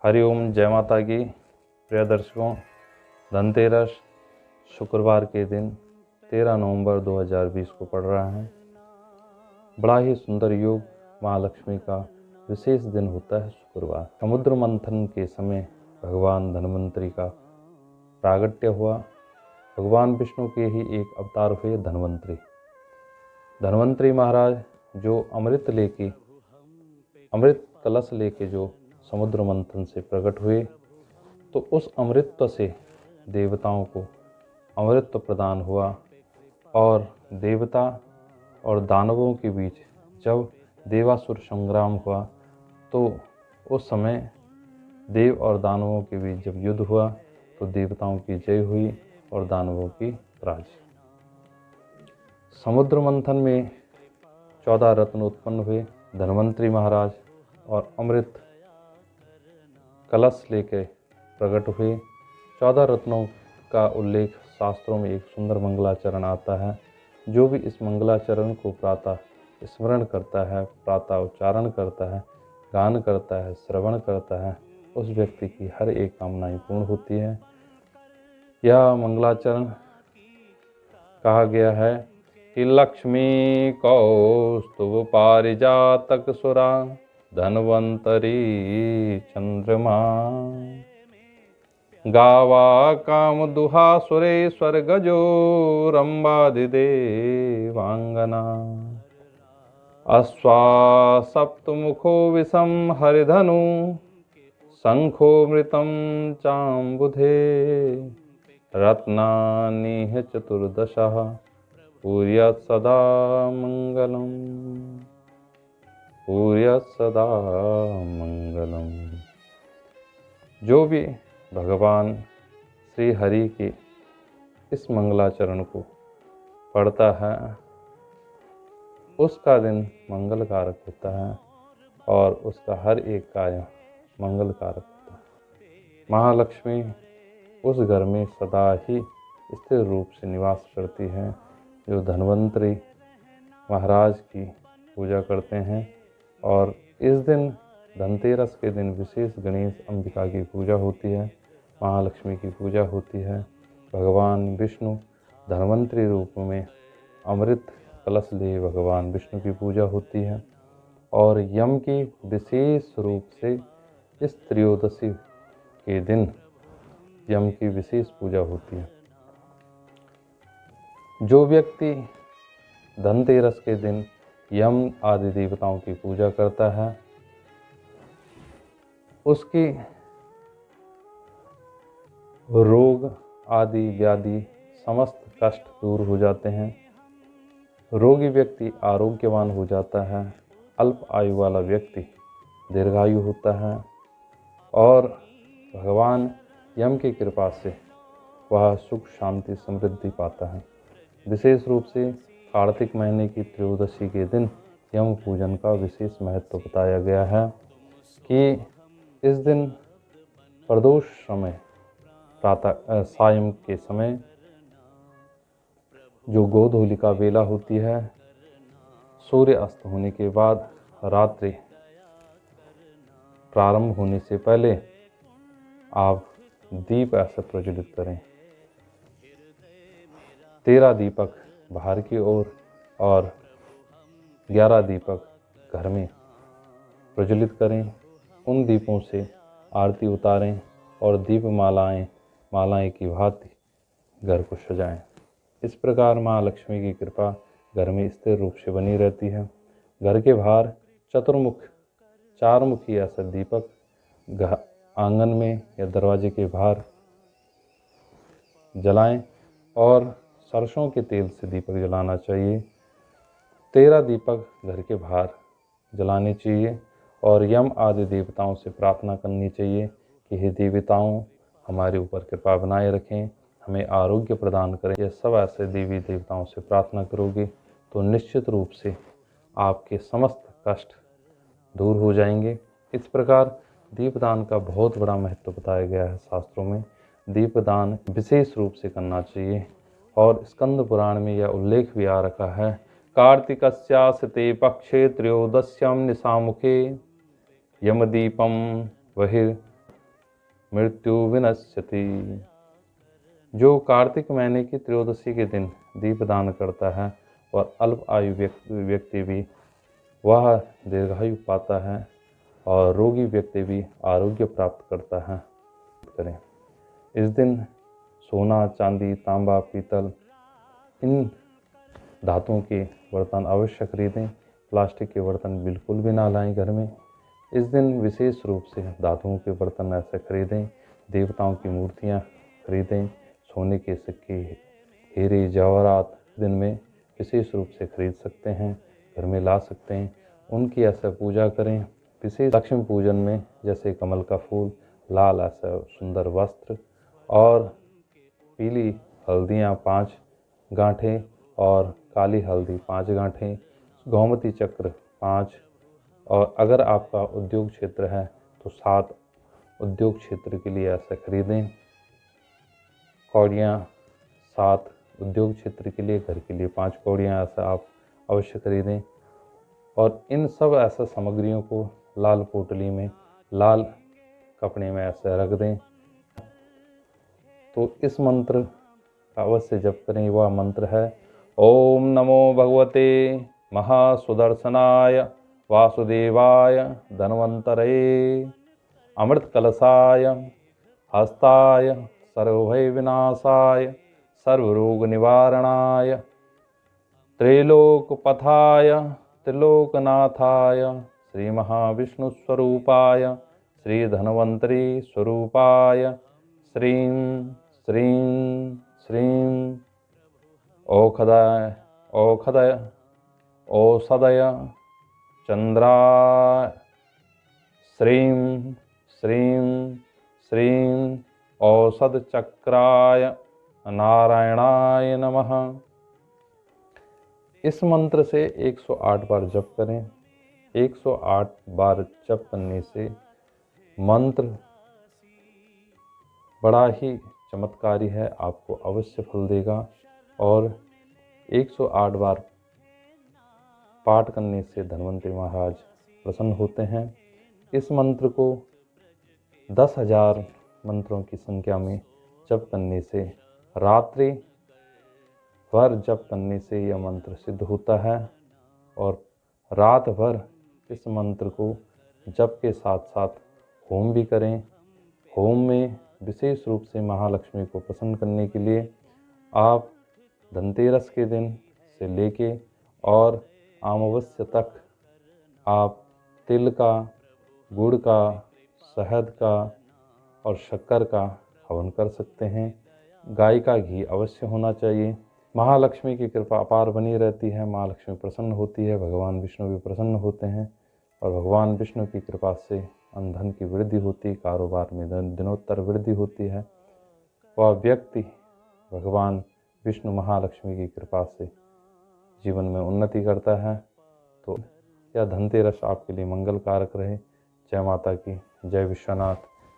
हरिओम, जय माता की। प्रिय दर्शकों, धनतेरस शुक्रवार के दिन 13 नवंबर 2020 को पड़ रहा है। बड़ा ही सुंदर योग महालक्ष्मी का विशेष दिन होता है शुक्रवार। समुद्र मंथन के समय भगवान धन्वंतरि का प्रागट्य हुआ। भगवान विष्णु के ही एक अवतार हुए धन्वंतरि। धन्वंतरि महाराज जो अमृत कलश लेके जो समुद्र मंथन से प्रकट हुए, तो उस अमृत से देवताओं को अमृत प्रदान हुआ और देवता और दानवों के बीच जब देवासुर संग्राम हुआ, तो उस समय देव और दानवों के बीच जब युद्ध हुआ तो देवताओं की जय हुई और दानवों की पराजय। समुद्र मंथन में 14 रत्न उत्पन्न हुए। धन्वंतरि महाराज और अमृत कलश लेके प्रकट हुए। 14 रत्नों का उल्लेख शास्त्रों में एक सुंदर मंगलाचरण आता है। जो भी इस मंगलाचरण को प्रातः स्मरण करता है, प्रातः उच्चारण करता है, गान करता है, श्रवण करता है, उस व्यक्ति की हर एक कामनाएं पूर्ण होती है। यह मंगलाचरण कहा गया है कि लक्ष्मी कौस्तुभ पारिजातक सुरा धन्वंतरि चंद्रमा गावा काम दुहा सुरेश्वर गजो रंबादिदेवांगना अश्वा सप्तमुखो विषम हरिधनु शंखो मृतम चांबुधे रत्नानि चतुर्दशः पूर्यात् सदा मंगलम, पूर्यात् सदा मंगलम। जो भी भगवान श्री हरि के इस मंगलाचरण को पढ़ता है, उसका दिन मंगलकारक होता है और उसका हर एक कार्य मंगलकारक होता है। महालक्ष्मी उस घर में सदा ही स्थिर रूप से निवास करती है जो धन्वंतरि महाराज की पूजा करते हैं। और इस दिन धनतेरस के दिन विशेष गणेश अंबिका की पूजा होती है, महालक्ष्मी की पूजा होती है। भगवान विष्णु धन्वंतरि रूप में अमृत कलश लिए भगवान विष्णु की पूजा होती है। और यम की विशेष रूप से इस त्रयोदशी के दिन यम की विशेष पूजा होती है। जो व्यक्ति धनतेरस के दिन यम आदि देवताओं की पूजा करता है, उसकी रोग आदि व्याधि समस्त कष्ट दूर हो जाते हैं। रोगी व्यक्ति आरोग्यवान हो जाता है, अल्प आयु वाला व्यक्ति दीर्घायु होता है और भगवान यम की कृपा से वह सुख शांति समृद्धि पाता है। विशेष रूप से कार्तिक महीने की त्रयोदशी के दिन यम पूजन का विशेष महत्व बताया गया है कि इस दिन प्रदोष समय सायं के समय जो गोधूलिका वेला होती है, सूर्य अस्त होने के बाद रात्रि प्रारंभ होने से पहले आप दीप ऐसे प्रज्वलित करें। 13 दीपक बाहर की ओर और 11 दीपक घर में प्रज्वलित करें। उन दीपों से आरती उतारें और दीप मालाएं की भांति घर को सजाएं। इस प्रकार माँ लक्ष्मी की कृपा घर में स्थिर रूप से बनी रहती है। घर के बाहर चार मुखी ऐसा दीपक आंगन में या दरवाजे के बाहर जलाएं और सरसों के तेल से दीपक जलाना चाहिए। 13 दीपक घर के बाहर जलाने चाहिए और यम आदि देवताओं से प्रार्थना करनी चाहिए कि हे देवताओं, हमारे ऊपर कृपा बनाए रखें, हमें आरोग्य प्रदान करें। यह सब ऐसे देवी देवताओं से प्रार्थना करोगे तो निश्चित रूप से आपके समस्त कष्ट दूर हो जाएंगे। इस प्रकार दीपदान का बहुत बड़ा महत्व बताया गया है शास्त्रों में। दीपदान विशेष रूप से करना चाहिए और स्कंद पुराण में यह उल्लेख भी आ रखा है, कार्तिकस्यास्ते पक्षे त्रयोदश्यां निशामुखे यमदीपम बहिर् मृत्यु विनश्यति। जो कार्तिक महीने की त्रयोदशी के दिन दीपदान करता है और अल्प आयु व्यक्ति भी वह दीर्घायु पाता है और रोगी व्यक्ति भी आरोग्य प्राप्त करता है। करें इस दिन सोना, चांदी, तांबा, पीतल इन धातुओं के बर्तन अवश्य खरीदें। प्लास्टिक के बर्तन बिल्कुल भी ना लाएं घर में। इस दिन विशेष रूप से धातुओं के बर्तन ऐसे खरीदें। देवताओं की मूर्तियां खरीदें। सोने के सिक्के, हीरे, जवाहरात दिन में विशेष रूप से खरीद सकते हैं, घर में ला सकते हैं। उनकी ऐसे पूजा करें। विशेष लक्ष्मी पूजन में जैसे कमल का फूल, लाल ऐसा सुंदर वस्त्र और पीली हल्दियाँ 5 गांठें और काली हल्दी 5 गांठें, गोमती चक्र 5, और अगर आपका उद्योग क्षेत्र है तो 7 उद्योग क्षेत्र के लिए ऐसा खरीदें। कौड़ियाँ 7 उद्योग क्षेत्र के लिए, घर के लिए 5 कौड़ियाँ ऐसा आप अवश्य खरीदें। और इन सब ऐसा सामग्रियों को लाल पोटली में, लाल कपड़े में ऐसे रख दें। तो इस मंत्र का अवश्य जप करें। वह मंत्र है ओम नमो भगवते महासुदर्शनाय वासुदेवाय धन्वंतरे अमृत कलशाय हस्ताय सर्वभय विनाशाय सर्वरोग निवारणाय त्रैलोकपथाय त्रिलोकनाथाय श्री महाविष्णु स्वरूपाय श्री धन्वंतरी स्वरूपाय श्रीं श्रीं श्रीं औषधय औषधय औषधय चंद्राय श्रीं श्रीं श्रीं औषध चक्राय नारायणाय नमः। इस मंत्र से 108 बार जप करें। 108 बार जप करने से मंत्र बड़ा ही चमत्कारी है, आपको अवश्य फल देगा। और 108 बार पाठ करने से धन्वंतरी महाराज प्रसन्न होते हैं। इस मंत्र को 10,000 मंत्रों की संख्या में जप करने से, रात्रि भर जप करने से यह मंत्र सिद्ध होता है। और रात भर इस मंत्र को जप के साथ साथ होम भी करें। होम में विशेष रूप से महालक्ष्मी को प्रसन्न करने के लिए आप धनतेरस के दिन से लेके और अमावस्या तक आप तिल का, गुड़ का, शहद का और शक्कर का हवन कर सकते हैं। गाय का घी अवश्य होना चाहिए। महालक्ष्मी की कृपा अपार बनी रहती है। महालक्ष्मी प्रसन्न होती है, भगवान विष्णु भी प्रसन्न होते हैं और भगवान विष्णु की कृपा से धन की वृद्धि होती है, कारोबार में दिनोत्तर वृद्धि होती है। वह व्यक्ति भगवान विष्णु महालक्ष्मी की कृपा से जीवन में उन्नति करता है। तो यह धनतेरस आपके लिए मंगल कारक रहे। जय माता की, जय विश्वनाथ।